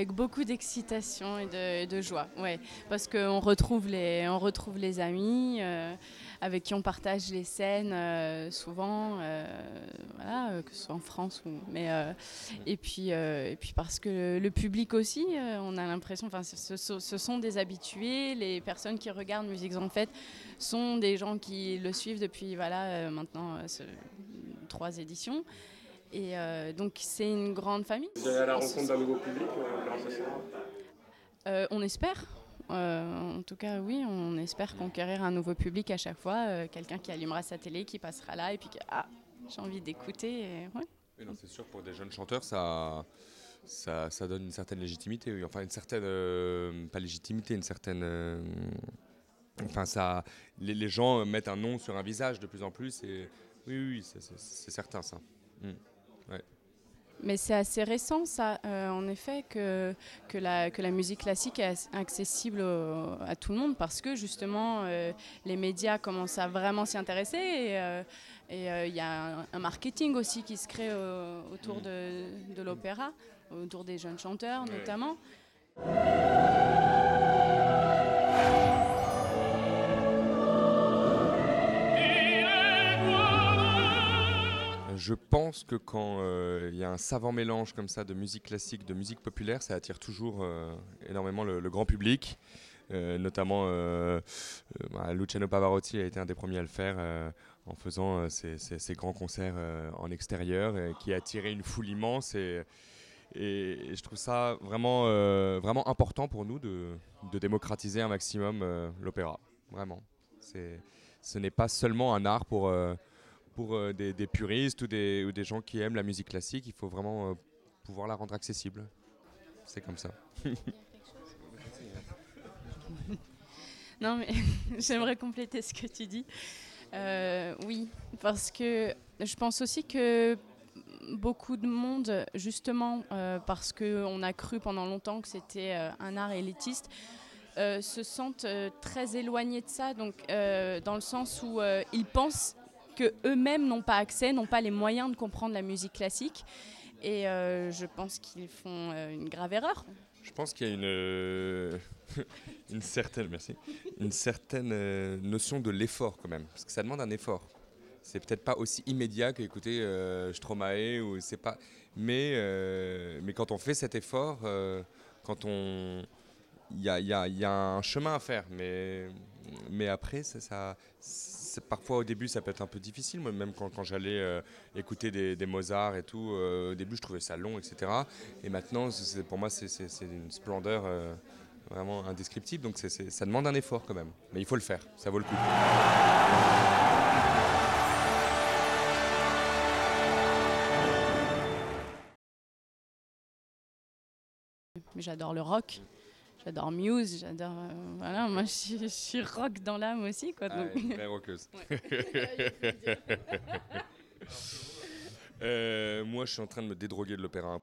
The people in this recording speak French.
avec beaucoup d'excitation et de joie, ouais, parce qu'on retrouve les amis avec qui on partage les scènes souvent, voilà, que ce soit en France et puis parce que le public aussi, on a l'impression, enfin, ce sont des habitués, les personnes qui regardent Musiques en Fête sont des gens qui le suivent depuis maintenant 3 éditions. Et donc c'est une grande famille. Vous allez à la rencontre d'un nouveau public grâce à ça? On espère. En tout cas, oui, on espère conquérir un nouveau public à chaque fois. Quelqu'un qui allumera sa télé, qui passera là et puis j'ai envie d'écouter. Ouais. Oui, non, c'est sûr, pour des jeunes chanteurs, ça donne une certaine légitimité. Oui. Enfin, une certaine. Pas légitimité, une certaine. Enfin, les gens mettent un nom sur un visage de plus en plus. Et, oui, c'est certain, ça. Mm. Ouais. Mais c'est assez récent, ça, en effet, que la musique classique est accessible à tout le monde parce que justement, les médias commencent à vraiment s'y intéresser et il y a un marketing aussi qui se crée autour de l'opéra, autour des jeunes chanteurs notamment. Je pense que quand il y a un savant mélange comme ça de musique classique, de musique populaire, ça attire toujours énormément le grand public. Notamment Luciano Pavarotti a été un des premiers à le faire en faisant ces grands concerts en extérieur qui a attiré une foule immense et je trouve ça vraiment, vraiment important pour nous de démocratiser un maximum l'opéra. Vraiment. Ce n'est pas seulement un art pour des puristes ou des gens qui aiment la musique classique. Il faut vraiment pouvoir la rendre accessible. C'est comme ça. Non, mais j'aimerais compléter ce que tu dis. Oui, parce que je pense aussi que beaucoup de monde, justement, parce qu'on a cru pendant longtemps que c'était un art élitiste, se sentent très éloignés de ça, donc, dans le sens où ils pensent qu'eux-mêmes n'ont pas accès, n'ont pas les moyens de comprendre la musique classique. Et je pense qu'ils font une grave erreur. Je pense qu'il y a une certaine notion de l'effort quand même, parce que ça demande un effort. C'est peut-être pas aussi immédiat qu'écouter Stromae ou c'est pas, mais quand on fait cet effort, quand on il y a un chemin à faire, mais après, parfois au début ça peut être un peu difficile. Moi, même quand j'allais écouter des Mozart et tout, au début je trouvais ça long, etc. Et maintenant, pour moi, c'est une splendeur vraiment indescriptible. Donc ça demande un effort quand même. Mais il faut le faire, ça vaut le coup. Mais j'adore le rock. J'adore Muse, j'adore. Voilà, moi je suis rock dans l'âme aussi, quoi. Donc. Une vraie rockeuse. Moi, je suis en train de me dédroguer de l'opéra.